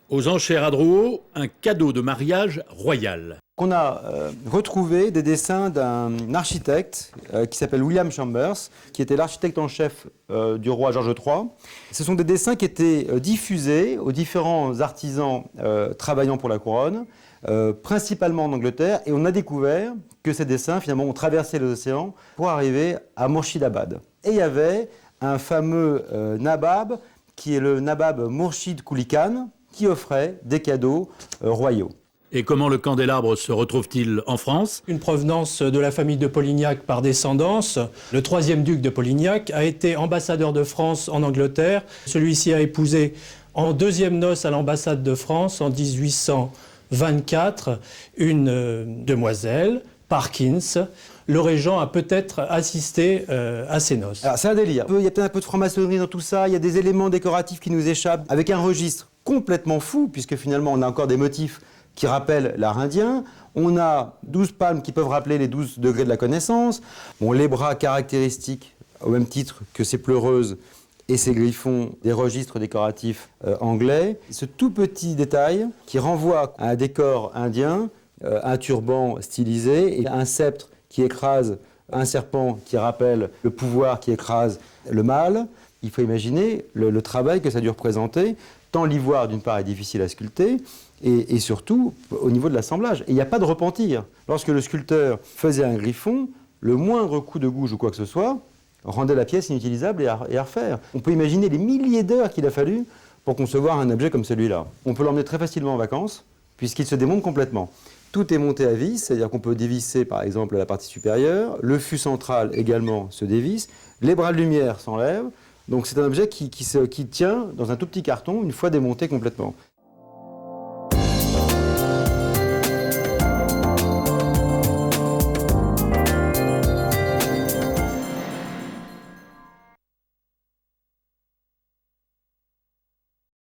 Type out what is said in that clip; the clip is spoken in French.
Aux enchères à Drouot, un cadeau de mariage royal. On a retrouvé des dessins d'un architecte qui s'appelle William Chambers, qui était l'architecte en chef du roi George III. Ce sont des dessins qui étaient diffusés aux différents artisans travaillant pour la couronne, principalement en Angleterre, et on a découvert que ces dessins finalement ont traversé l'océan pour arriver à Mourshidabad. Et il y avait un fameux nabab, qui est le nabab Mourshid Quli Khan, qui offrait des cadeaux royaux. Et comment le candélabre se retrouve-t-il en France? Une provenance de la famille de Polignac par descendance. Le troisième duc de Polignac a été ambassadeur de France en Angleterre. Celui-ci a épousé en deuxième noces à l'ambassade de France en 1824 une demoiselle, Parkins. Le régent a peut-être assisté à ces noces. Alors c'est un délire. Il y a peut-être un peu de franc-maçonnerie dans tout ça, il y a des éléments décoratifs qui nous échappent, avec un registre complètement fou, puisque finalement on a encore des motifs qui rappellent l'art indien. On a 12 palmes qui peuvent rappeler les 12 degrés de la connaissance. Bon, les bras caractéristiques, au même titre que ces pleureuses et ces griffons des registres décoratifs anglais. Ce tout petit détail qui renvoie à un décor indien, un turban stylisé et un sceptre qui écrase un serpent qui rappelle le pouvoir qui écrase le mal. Il faut imaginer le travail que ça a dû représenter, tant l'ivoire d'une part est difficile à sculpter, et surtout au niveau de l'assemblage. Et il n'y a pas de repentir. Lorsque le sculpteur faisait un griffon, le moindre coup de gouge ou quoi que ce soit rendait la pièce inutilisable et à refaire. On peut imaginer les milliers d'heures qu'il a fallu pour concevoir un objet comme celui-là. On peut l'emmener très facilement en vacances, puisqu'il se démonte complètement. Tout est monté à vis, c'est-à-dire qu'on peut dévisser par exemple la partie supérieure, le fût central également se dévisse, les bras de lumière s'enlèvent, donc c'est un objet qui tient dans un tout petit carton une fois démonté complètement.